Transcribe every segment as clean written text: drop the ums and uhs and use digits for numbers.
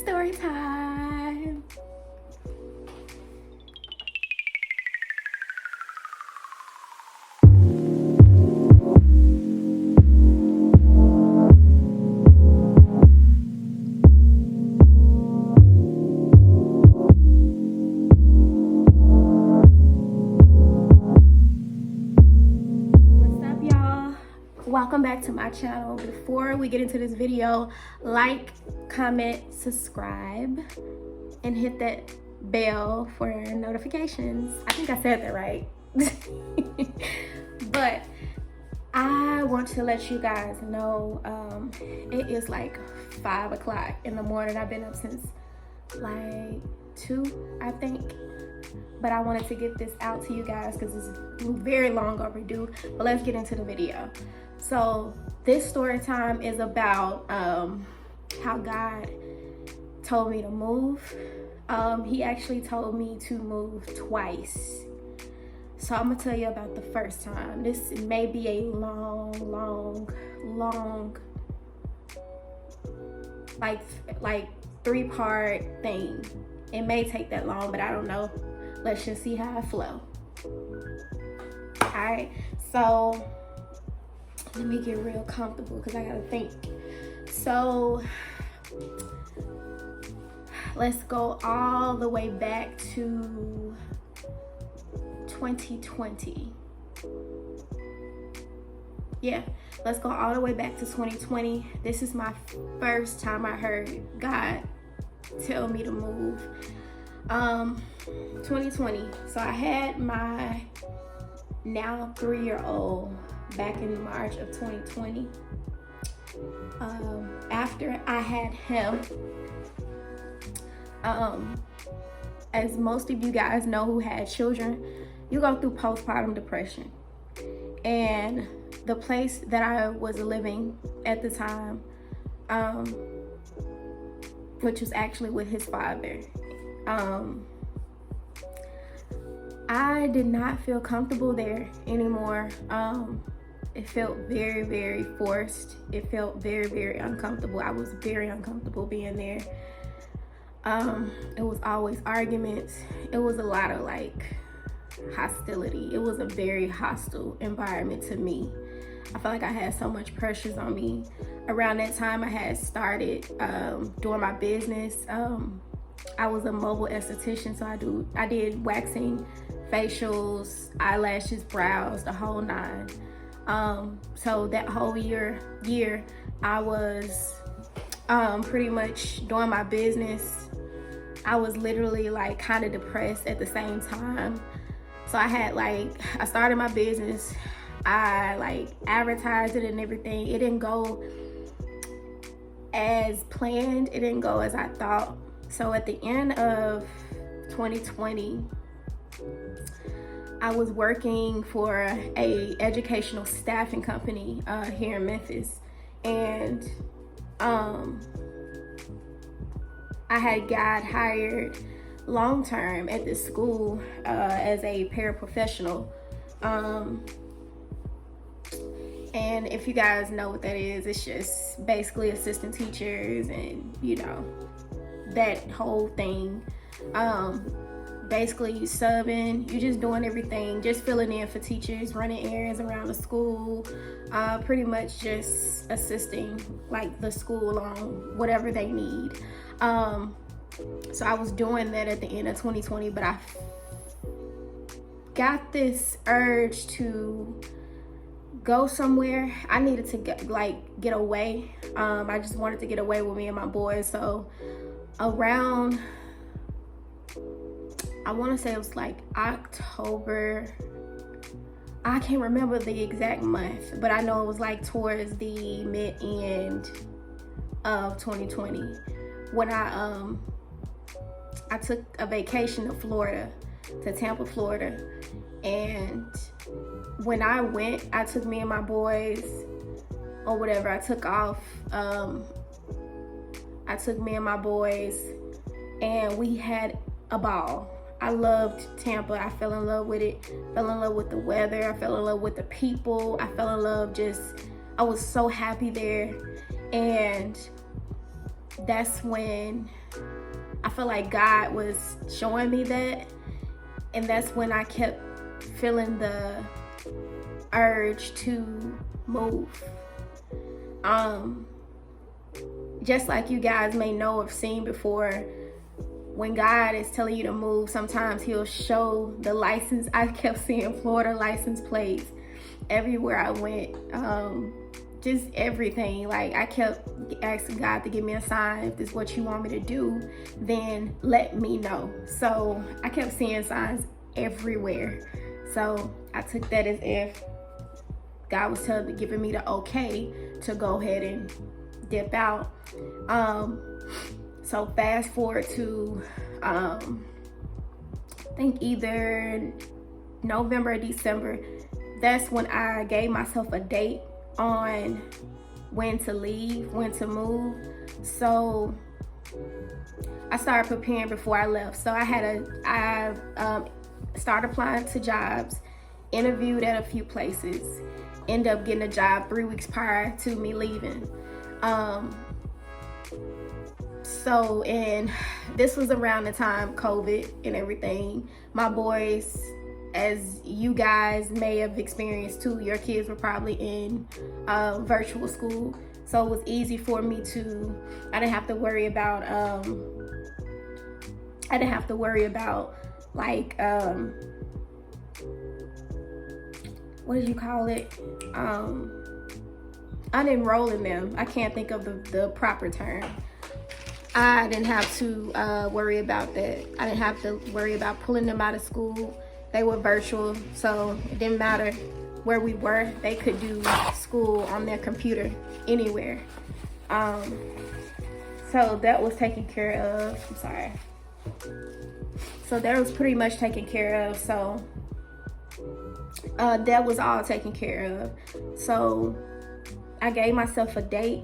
Story time. Welcome back to my channel. Before we get into this video, like, comment, subscribe, and hit that bell for notifications. I think I said that right. But I want to let you guys know it is like 5 o'clock in the morning. I've been up since like 2, I think. But I wanted to get this out to you guys because it's very long overdue. But let's get into the video. So this story time is about how God told me to move. He actually told me to move twice. So I'm gonna tell you about the first time. This may be a long, like 3-part thing. It may take that long, but I don't know. Let's just see how I flow. All right, so let me get real comfortable because I gotta think. So let's go all the way back to 2020. Yeah, let's go all the way back to 2020. This is my first time I heard God tell me to move. 2020. So I had my now 3-year-old back in March of 2020. After I had him, as most of you guys know who had children, you go through postpartum depression. And the place that I was living at the time, which was actually with his father, I did not feel comfortable there anymore. It felt very forced. It felt very uncomfortable. I was very uncomfortable being there. It was always arguments. It was a lot of like hostility. It was a very hostile environment to me. I felt like I had so much pressures on me. Around that time I had started doing my business. I was a mobile esthetician, so I did waxing, facials, eyelashes, brows, the whole 9. So that whole year I was pretty much doing my business. I was literally like kind of depressed at the same time. So I started my business. I like advertised it and everything. It didn't go as planned. It didn't go as I thought. So at the end of 2020, I was working for a educational staffing company here in Memphis, and I had got hired long-term at this school as a paraprofessional. And if you guys know what that is, it's just basically assistant teachers and, you know, that whole thing. Basically you subbing, you just doing everything, just filling in for teachers, running errands around the school, pretty much just assisting like the school on whatever they need. So I was doing that at the end of 2020, but I got this urge to go somewhere. I needed to get away. I just wanted to get away with me and my boys. So around, I want to say it was like October. I can't remember the exact month, but I know it was like towards the mid-end of 2020 when I took a vacation to Florida, to Tampa, Florida. And when I went, I took me and my boys, or whatever, I took off. I took me and my boys, and we had a ball. I loved Tampa. I fell in love with it. Fell in love with the weather. I fell in love with the people. I fell in love I was so happy there. And that's when I feel like God was showing me that. And that's when I kept feeling the urge to move. Just like you guys may know or seen before, when God is telling you to move, sometimes he'll show the license. I kept seeing Florida license plates everywhere I went. Just everything. Like, I kept asking God to give me a sign. If this is what you want me to do, then let me know. So I kept seeing signs everywhere. So I took that as if God was giving me the okay to go ahead and dip out. So fast forward to I think either November or December. That's when I gave myself a date on when to leave, when to move. So I started preparing before I left. So I started applying to jobs, interviewed at a few places, ended up getting a job 3 weeks prior to me leaving. And this was around the time COVID and everything. My boys, as you guys may have experienced too, your kids were probably in virtual school. So it was easy for me I didn't have to worry about like, what did you call it? Unenrolling them. I can't think of the proper term. I didn't have to worry about that. I didn't have to worry about pulling them out of school. They were virtual, so it didn't matter where we were. They could do school on their computer anywhere. So that was taken care of. I'm sorry. So that was pretty much taken care of. So that was all taken care of. So I gave myself a date.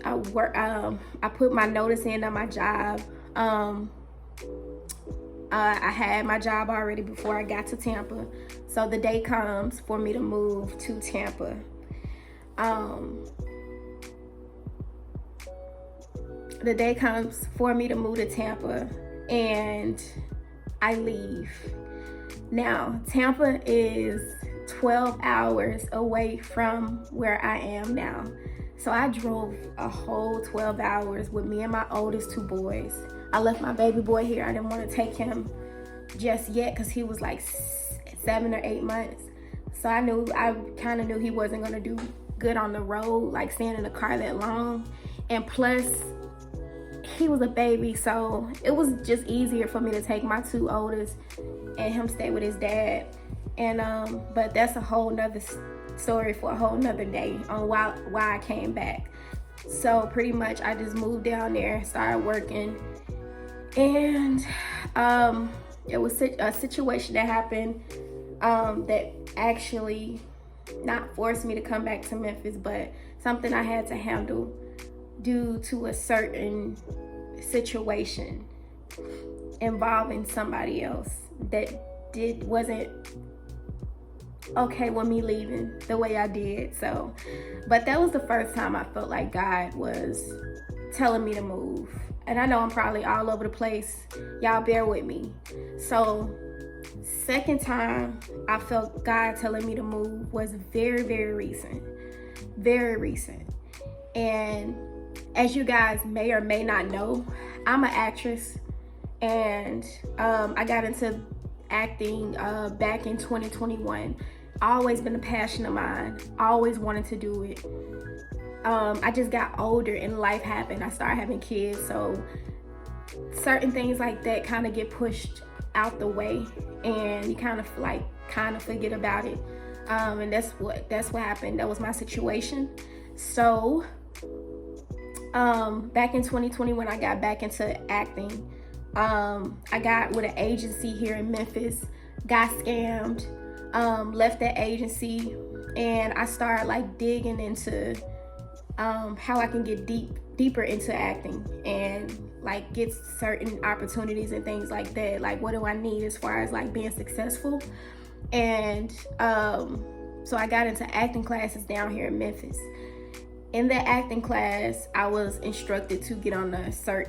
I put my notice in on my job. I had my job already before I got to Tampa. So the day comes for me to move to Tampa. The day comes for me to move to Tampa, and I leave. Now, Tampa is 12 hours away from where I am now. So I drove a whole 12 hours with me and my oldest 2 boys. I left my baby boy here. I didn't want to take him just yet because he was like 7 or 8 months. So I kind of knew he wasn't going to do good on the road, like staying in the car that long. And plus, he was a baby, so it was just easier for me to take my 2 oldest and him stay with his dad. And but that's a whole nother story for a whole nother day on why I came back. So pretty much I just moved down there, started working, and it was a situation that happened that actually not forced me to come back to Memphis, but something I had to handle due to a certain situation involving somebody else that wasn't okay with me leaving the way I did. So, but that was the first time I felt like God was telling me to move. And I know I'm probably all over the place. Y'all bear with me. So, second time I felt God telling me to move was very, very recent. Very recent. And as you guys may or may not know, I'm an actress, and I got into acting back in 2021. Always been a passion of mine. Always wanted to do it. I just got older and life happened. I started having kids, so certain things like that kind of get pushed out the way, and you kind of forget about it. And that's what happened. That was my situation. So back in 2020 when I got back into acting, I got with an agency here in Memphis, got scammed, left that agency, and I started like digging into how I can get deeper into acting and like get certain opportunities and things like that. Like, what do I need as far as like being successful? And so I got into acting classes down here in Memphis. in the acting class, I was instructed to get on so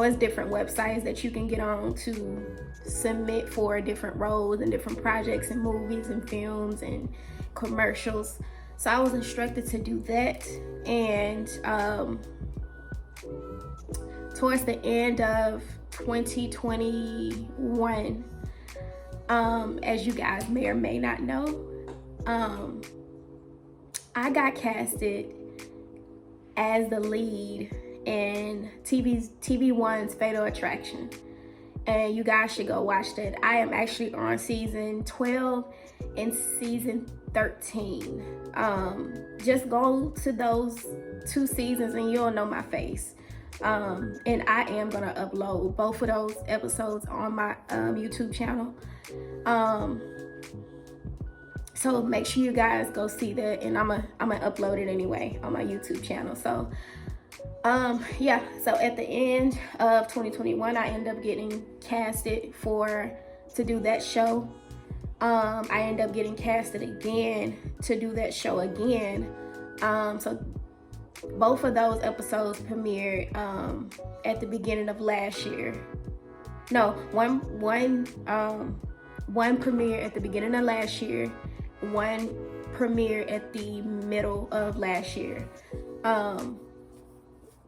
it's different websites that you can get on to submit for different roles and different projects and movies and films and commercials. So I was instructed to do that. And towards the end of 2021, as you guys may or may not know, I got casted as the lead in TV1's Fatal Attraction. And you guys should go watch that. I am actually on season 12 and season 13. Just go to those 2 seasons and you'll know my face. And I am gonna upload both of those episodes on my YouTube channel. So make sure you guys go see that, and I'm gonna upload it anyway on my YouTube channel. So yeah, so at the end of 2021, I ended up getting casted to do that show. I ended up getting casted again to do that show again. So both of those episodes premiered at the beginning of last year. No, one premiered at the beginning of last year. One premiered at the middle of last year.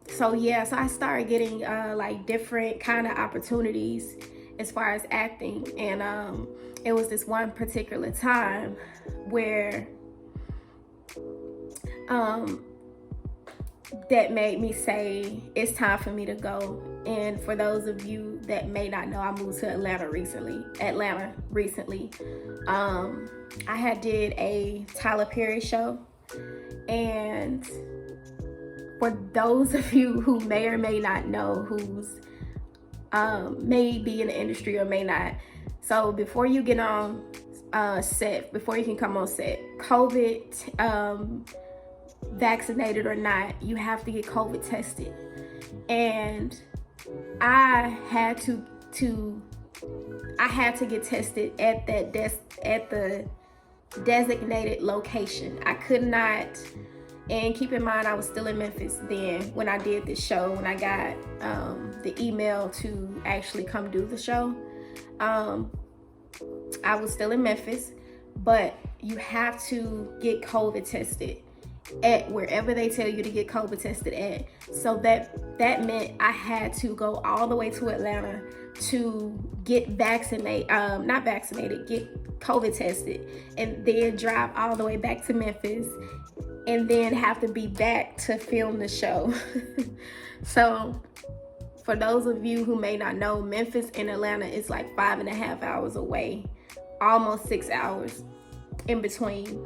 So yeah, so I started getting like different kind of opportunities as far as acting, and it was this one particular time where that made me say it's time for me to go. And for those of you that may not know, I moved to Atlanta recently. I had did a Tyler Perry show, and for those of you who may or may not know, who's may be in the industry or may not, so before you get on set, before you can come on set, COVID, vaccinated or not, you have to get COVID tested. And I had to get tested at the designated location. I could not, and keep in mind I was still in Memphis then when I did this show, when I got the email to actually come do the show. I was still in Memphis, but you have to get COVID tested at wherever they tell you to get COVID tested at. So that meant I had to go all the way to Atlanta to get get COVID tested, and then drive all the way back to Memphis, and then have to be back to film the show. So for those of you who may not know, Memphis and Atlanta is like 5.5 hours away, almost 6 hours in between.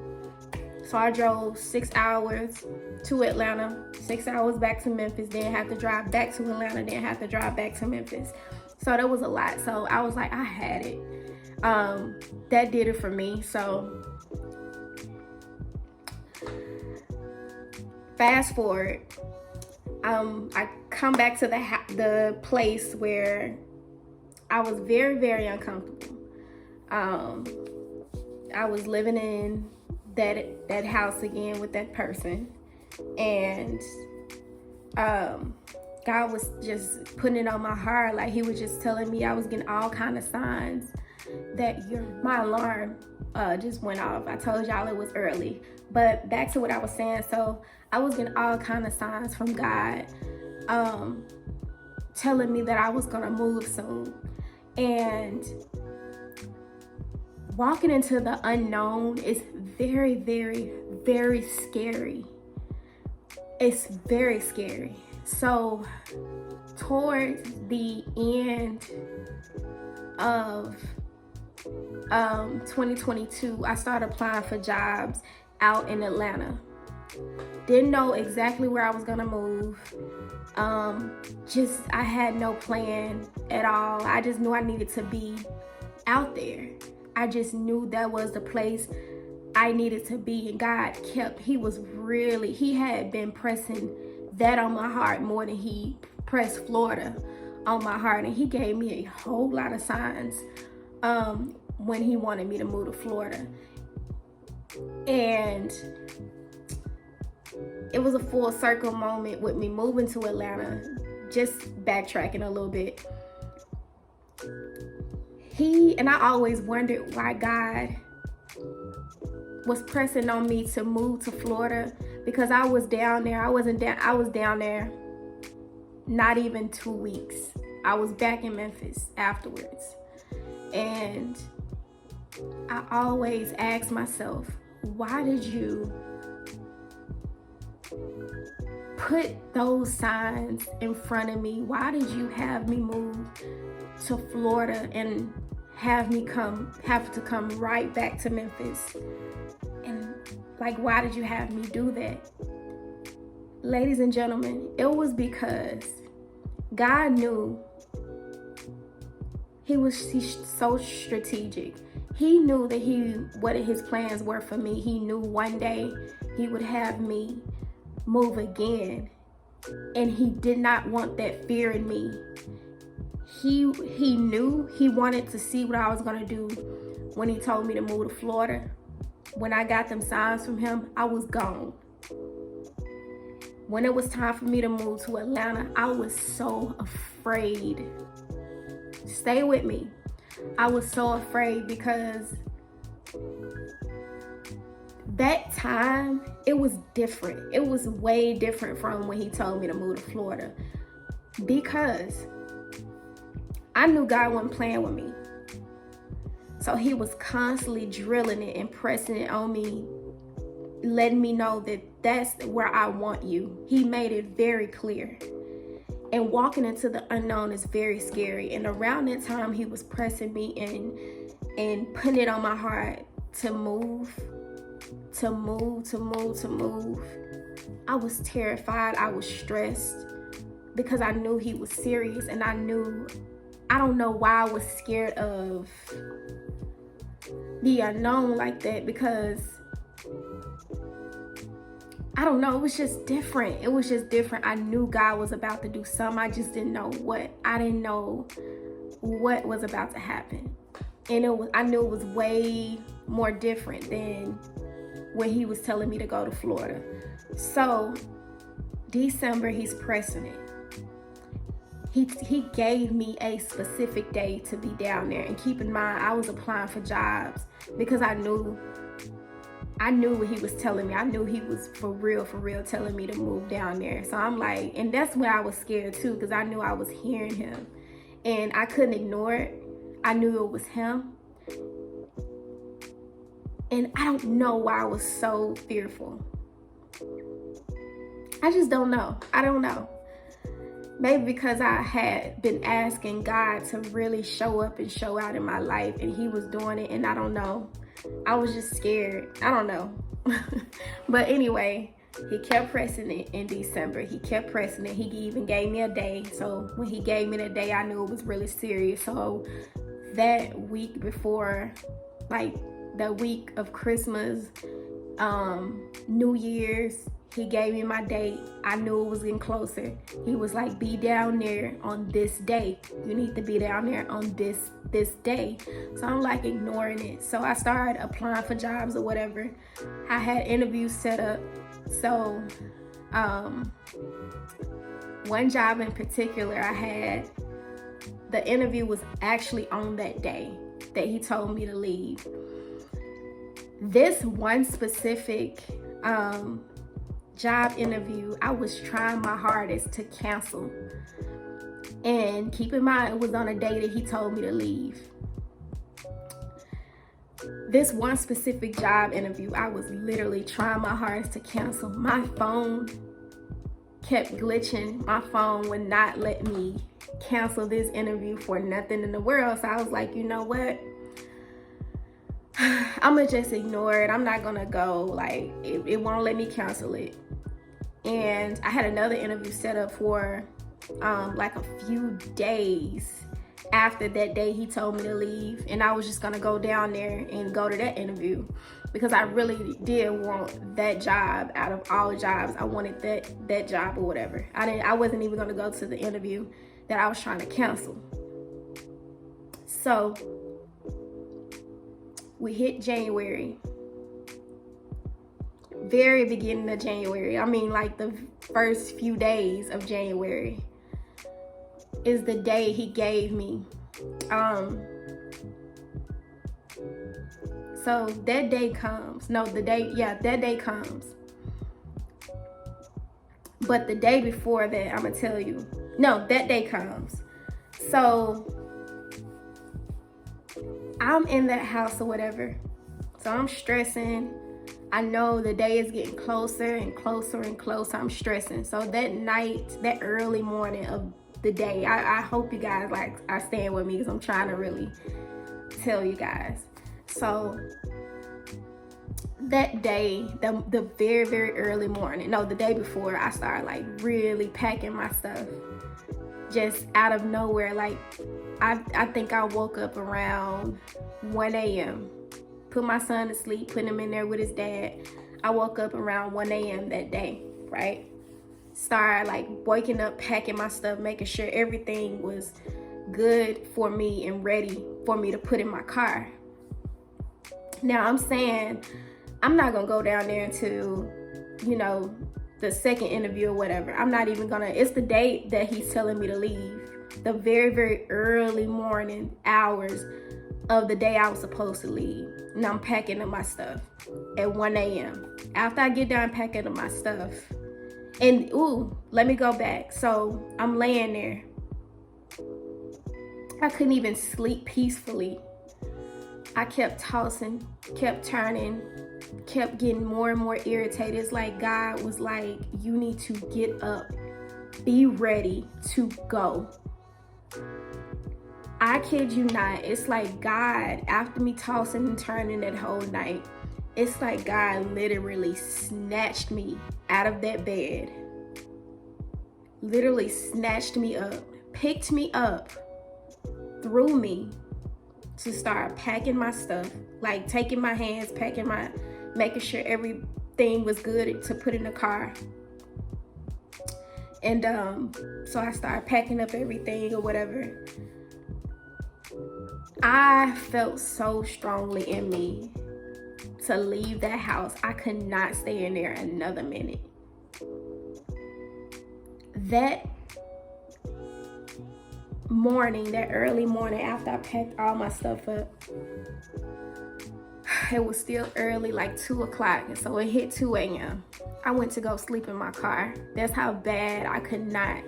So I drove 6 hours to Atlanta, 6 hours back to Memphis, then have to drive back to Atlanta, then have to drive back to Memphis. So that was a lot. So I was like, I had it. That did it for me. So fast forward, I come back to the place where I was very, very uncomfortable. I was living in that house again with that person, and God was just putting it on my heart. Like, he was just telling me, I was getting all kind of signs that my alarm just went off. I told y'all it was early, but back to what I was saying. So I was getting all kind of signs from God, telling me that I was gonna move soon. And walking into the unknown is very, very, very scary. It's very scary. So towards the end of 2022, I started applying for jobs out in Atlanta. Didn't know exactly where I was gonna move. I had no plan at all. I just knew I needed to be out there. I just knew that was the place I needed to be, and God he had been pressing that on my heart more than he pressed Florida on my heart. And he gave me a whole lot of signs when he wanted me to move to Florida. And it was a full circle moment with me moving to Atlanta. Just backtracking a little bit. I always wondered why God was pressing on me to move to Florida, because I was down there. I was down there not even 2 weeks. I was back in Memphis afterwards. And I always asked myself, why did you put those signs in front of me? Why did you have me move to Florida and have to come right back to Memphis? And like, why did you have me do that? Ladies and gentlemen, it was because God knew. He's so strategic. He knew that what his plans were for me. He knew one day he would have me move again. And he did not want that fear in me. He knew he wanted to see what I was gonna do when he told me to move to Florida. When I got them signs from him, I was gone. When it was time for me to move to Atlanta, I was so afraid. Stay with me. I was so afraid because that time, it was different. It was way different from when he told me to move to Florida, because I knew God wasn't playing with me. So he was constantly drilling it and pressing it on me, letting me know that that's where I want you. He made it very clear. And walking into the unknown is very scary. And around that time, he was pressing me and putting it on my heart to move. I was terrified. I was stressed because I knew he was serious. And I don't know why I was scared of the unknown like that, because I don't know, it was just different. I knew God was about to do something. I just didn't know what. I didn't know what was about to happen. And I knew it was way more different than when he was telling me to go to Florida. So December, he's pressing it. He gave me a specific day to be down there. And keep in mind, I was applying for jobs because I knew what he was telling me. I knew he was for real telling me to move down there. So I'm like, and that's where I was scared too, because I knew I was hearing him and I couldn't ignore it. I knew it was him. And I don't know why I was so fearful. I just don't know. I don't know. Maybe because I had been asking God to really show up and show out in my life, and he was doing it, and I don't know. I was just scared. I don't know. But anyway, he kept pressing it in December. He kept pressing it. He even gave me a day. So when he gave me the day, I knew it was really serious. So that week before, like the week of Christmas, New Year's, he gave me my date. I knew it was getting closer. He was like, be down there on this day. You need to be down there on this day. So I'm like ignoring it. So I started applying for jobs or whatever. I had interviews set up. So one job in particular I had, the interview was actually on that day that he told me to leave. This one specific job interview, I was trying my hardest to cancel. And keep in mind, it was on a day that he told me to leave. This one specific job interview, I was literally trying my hardest to cancel. My phone kept glitching. My phone would not let me cancel this interview for nothing in the world. So I was like, you know what? I'm gonna just ignore it. I'm not gonna go. Like, it won't let me cancel it. And I had another interview set up for like a few days after that day he told me to leave, and I was just gonna go down there and go to that interview because I really did want that job. Out of all jobs, I wanted that job or whatever. I wasn't even gonna go to the interview that I was trying to cancel. So we hit January. very beginning of January. I mean, like the first few days of January is the day he gave me. So that day comes. No, that day comes. But the day before that, I'm gonna tell you. No, that day comes. So I'm in that house or whatever. So I'm stressing. I know the day is getting closer and closer and closer. I'm stressing. So that night, that early morning of the day, I hope you guys are staying with me, because I'm trying to really tell you guys. So that day, the very, very early morning, no, the day before, I started like really packing my stuff. Just out of nowhere, like I think I woke up around 1 a.m. Put my son to sleep, put him in there with his dad. I woke up around 1 a.m. that day, right? Started like waking up, packing my stuff, making sure everything was good for me and ready for me to put in my car. Now I'm saying I'm not gonna go down there until, the second interview or whatever. I'm not even gonna, it's the date that he's telling me to leave. The very, very early morning hours of the day I was supposed to leave. And I'm packing up my stuff at 1 a.m. After I get done packing up my stuff, and let me go back. So I'm laying there. I couldn't even sleep peacefully. I kept tossing, kept turning, kept getting more and more irritated. It's like God was like, you need to get up, be ready to go. I kid you not, it's like God, after me tossing and turning that whole night, it's like God literally snatched me out of that bed. Literally snatched me up, picked me up, threw me to start packing my stuff, like taking my hands, making sure everything was good to put in the car. And so I started packing up everything or whatever. I felt so strongly in me to leave that house. I could not stay in there another minute. That morning, that early morning, after I packed all my stuff up, it was still early, like 2 o'clock. And so it hit 2 a.m. I went to go sleep in my car. That's how bad I could not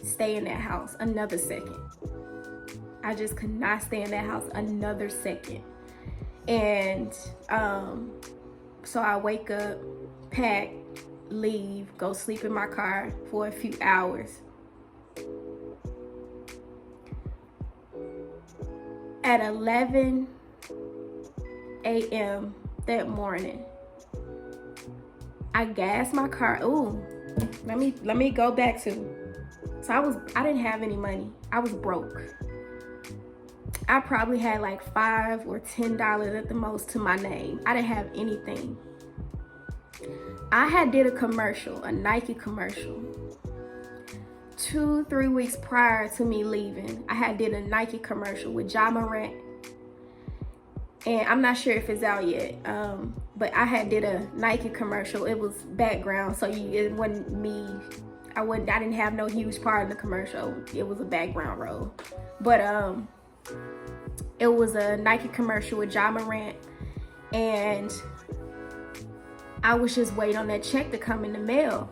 stay in that house another second. I just could not stay in that house another second. And so I wake up, pack, leave, go sleep in my car for a few hours. At 11 a.m. that morning, I gassed my car. Let me go back to. So I didn't have any money. I was broke. I probably had like $5 or $10 at the most to my name. I didn't have anything. I had did a commercial, a Nike commercial. 2-3 weeks prior to me leaving, I had did a Nike commercial with Ja Morant. And I'm not sure if it's out yet, but I had did a Nike commercial. It was background, so it wasn't me. I didn't have no huge part in the commercial. It was a background role. But it was a Nike commercial with Ja Morant, and I was just waiting on that check to come in the mail.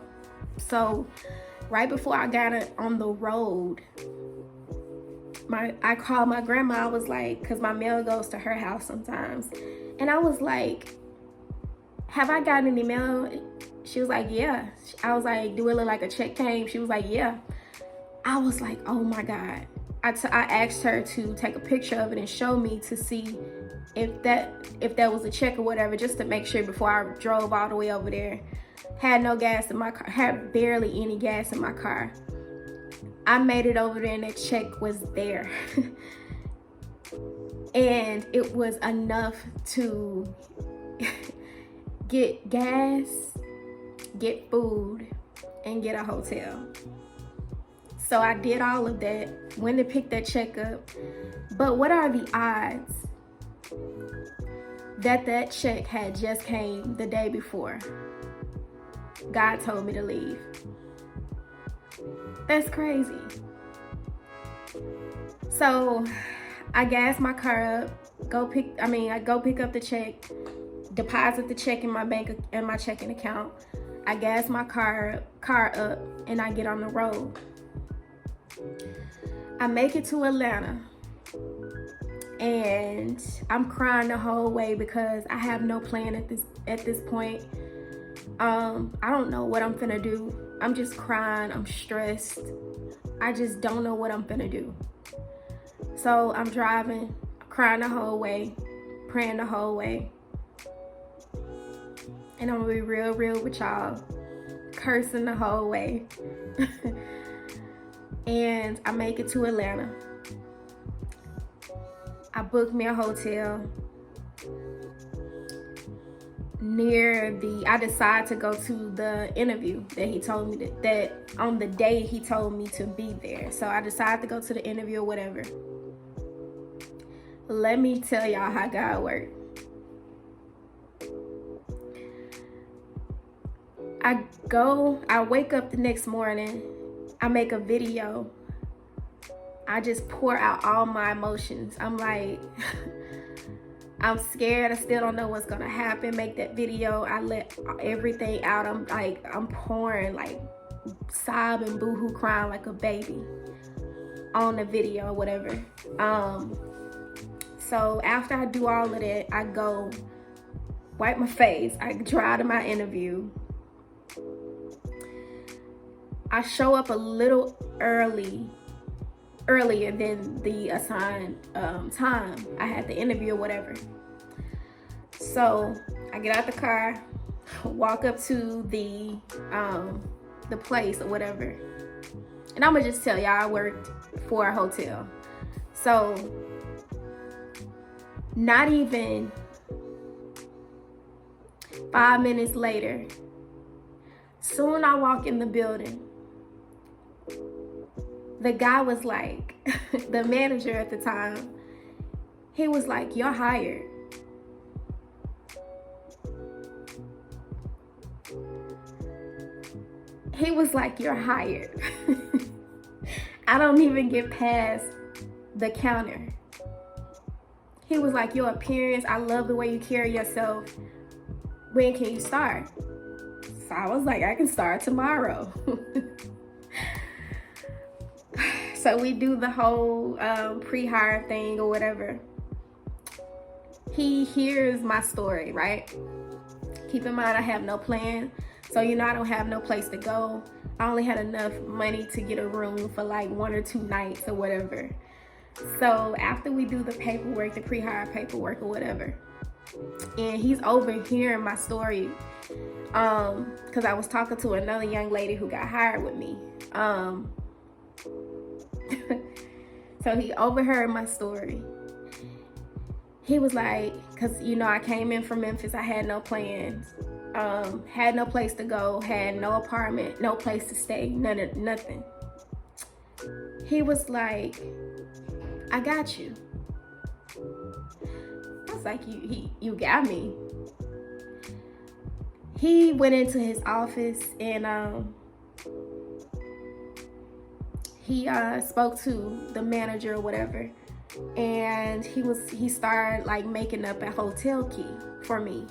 So right before I got it on the road, I called my grandma. I was like, because my mail goes to her house sometimes, and I was like, have I gotten any mail? She was like, yeah. I was like, do it look like a check came? She was like, yeah. I was like, oh my God. I asked her to take a picture of it and show me to see if that was a check or whatever, just to make sure before I drove all the way over there. Had no gas in my car, had barely any gas in my car. I made it over there and that check was there. And it was enough to get gas, get food, and get a hotel. So I did all of that, went to pick that check up. But what are the odds that check had just came the day before? God told me to leave. That's crazy. So I gas my car up, I go pick up the check, deposit the check in my checking account. I gas my car up, and I get on the road. I make it to Atlanta, and I'm crying the whole way because I have no plan at this point. I don't know what I'm finna do. I'm just crying. I'm stressed. I just don't know what I'm finna do. So I'm driving, crying the whole way, praying the whole way. And I'm gonna be real with y'all, cursing the whole way. And I make it to Atlanta. I booked me a hotel I decide to go to the interview that he told me that on the day he told me to be there. So I decided to go to the interview or whatever. Let me tell y'all how God worked. I wake up the next morning, I make a video. I just pour out all my emotions. I'm like, I'm scared. I still don't know what's gonna happen. Make that video. I let everything out. I'm pouring, like sobbing, boohoo, crying like a baby on the video or whatever. So after I do all of that, I go wipe my face. I drive to my interview. I show up a little earlier than the assigned time I had the interview or whatever. So I get out the car, walk up to the place or whatever, and I'm gonna just tell y'all I worked for a hotel. So not even 5 minutes later, soon I walk in the building, the guy was like, the manager at the time, he was like, "You're hired." He was like, "You're hired." I don't even get past the counter. He was like, "Your appearance, I love the way you carry yourself. When can you start?" So I was like, "I can start tomorrow." So we do the whole pre-hire thing or whatever. He hears my story, right? Keep in mind, I have no plan. So, I don't have no place to go. I only had enough money to get a room for like 1 or 2 nights or whatever. So after we do the paperwork, the pre-hire paperwork or whatever, and he's overhearing my story, because I was talking to another young lady who got hired with me. So he overheard my story. He was like, because I came in from Memphis, I had no plans, had no place to go, had no apartment, no place to stay, nothing. He was like, "I got you." I was like, you got me. He went into his office and he spoke to the manager or whatever, and he started like making up a hotel key for me,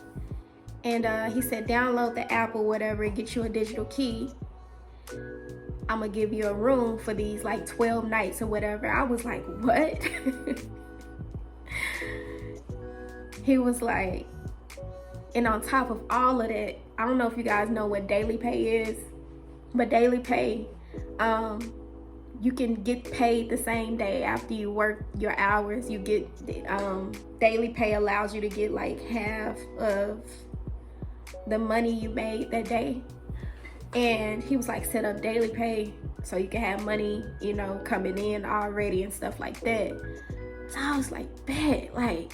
and he said, "Download the app or whatever and get you a digital key. I'm gonna give you a room for these like 12 nights or whatever." I was like, "What?" He was like, and on top of all of that, I don't know if you guys know what daily pay is, but daily pay, you can get paid the same day after you work your hours. You get daily pay allows you to get like half of the money you made that day. And he was like, set up daily pay so you can have money, coming in already and stuff like that. So I was like, bet, like,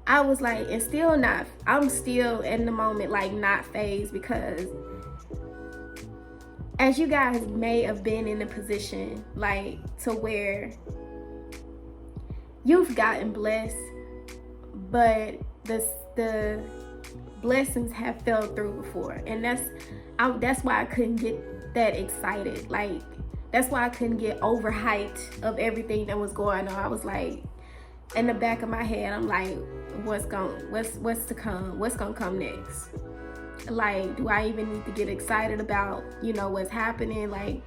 I was like, I'm still in the moment, like not phased, because as you guys may have been in a position like to where you've gotten blessed, but the blessings have fell through before. And that's why I couldn't get that excited. Like, that's why I couldn't get overhyped of everything that was going on. I was like, in the back of my head, I'm like, what's to come? What's gonna come next? Like, do I even need to get excited about, what's happening? Like,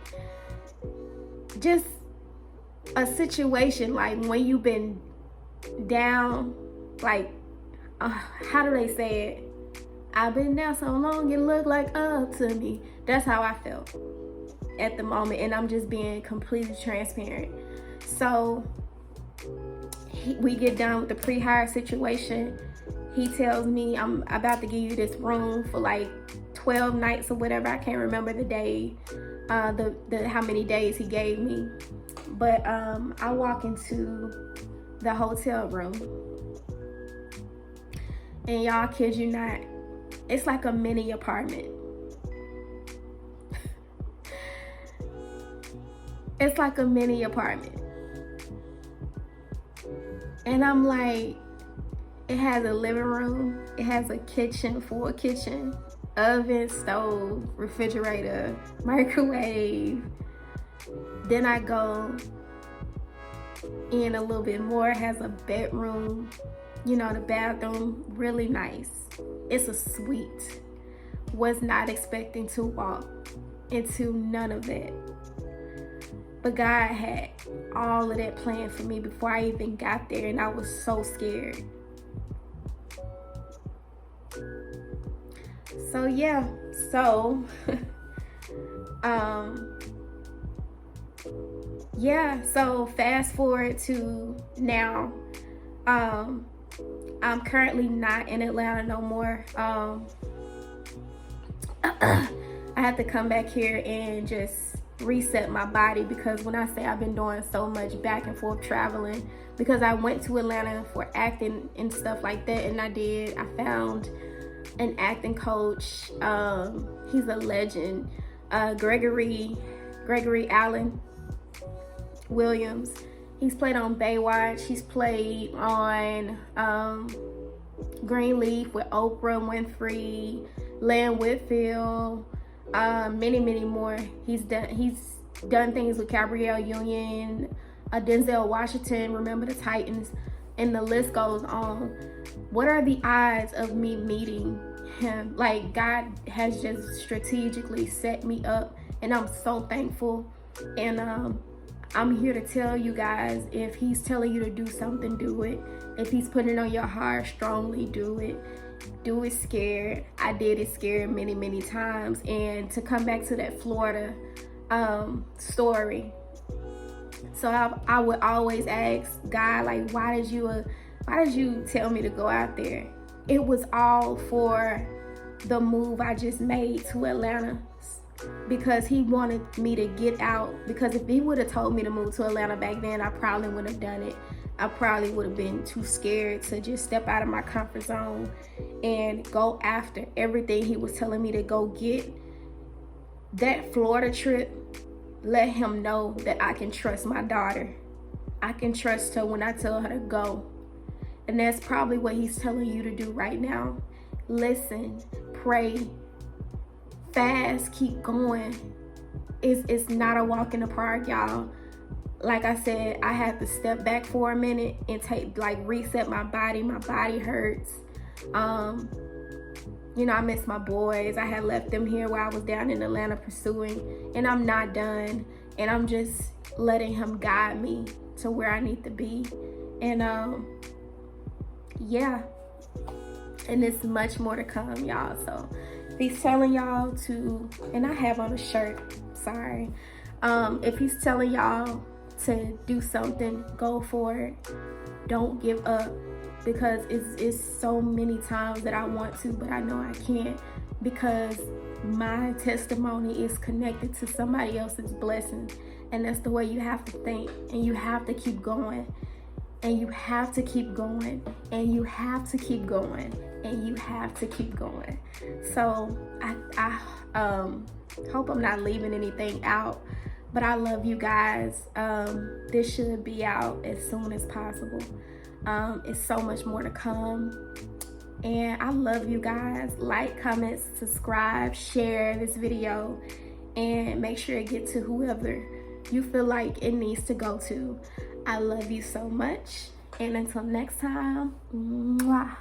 just a situation, like when you've been down, like, how do they say it? I've been down so long, it looked like up to me. That's how I felt at the moment, and I'm just being completely transparent. So we get done with the pre-hire situation. He tells me, I'm about to give you this room for like 12 nights or whatever. I can't remember the day, the how many days he gave me. But I walk into the hotel room, and y'all, kid you not, it's like a mini apartment. It's like a mini apartment. And I'm like, it has a living room, it has a kitchen, full kitchen, oven, stove, refrigerator, microwave. Then I go in a little bit more, it has a bedroom, the bathroom, really nice. It's a suite. Was not expecting to walk into none of that. But God had all of that planned for me before I even got there, and I was so scared. So yeah, so fast forward to now. I'm currently not in Atlanta no more. I have to come back here and just reset my body, because when I say I've been doing so much back and forth traveling, because I went to Atlanta for acting and stuff like that, and I found an acting coach. He's a legend, Gregory Allen Williams. He's played on Baywatch. He's played on Greenleaf with Oprah Winfrey, Len Whitfield, many more. He's done things with Gabrielle Union, Denzel Washington, Remember the Titans, and the list goes on. What are the odds of me meeting him? Like, God has just strategically set me up, and I'm so thankful. And I'm here to tell you guys, if he's telling you to do something, do it. If he's putting it on your heart strongly, do it. Do it scared. I did it scared many times. And to come back to that Florida story, so I would always ask God, like, why did you tell me to go out there? It was all for the move I just made to Atlanta, because he wanted me to get out. Because if he would have told me to move to Atlanta back then, I probably wouldn't have done it. I probably would have been too scared to just step out of my comfort zone and go after everything he was telling me to go get. That Florida trip let him know that I can trust my daughter. I can trust her when I tell her to go. And that's probably what he's telling you to do right now. Listen, pray, fast, keep going. It's not a walk in the park, y'all. Like I said, I had to step back for a minute and reset my body. My body hurts. I miss my boys. I had left them here while I was down in Atlanta pursuing, and I'm not done. And I'm just letting him guide me to where I need to be. And and it's much more to come, y'all. So he's telling y'all to, and I have on a shirt, sorry. If he's telling y'all to do something, go for it. Don't give up, because it's so many times that I want to, but I know I can't, because my testimony is connected to somebody else's blessing. And that's the way you have to think, and you have to keep going, and you have to keep going, and you have to keep going, and you have to keep going. So I hope I'm not leaving anything out, but I love you guys. This should be out as soon as possible. It's so much more to come. And I love you guys. Like, comment, subscribe, share this video, and make sure it gets to whoever you feel like it needs to go to. I love you so much. And until next time, mwah.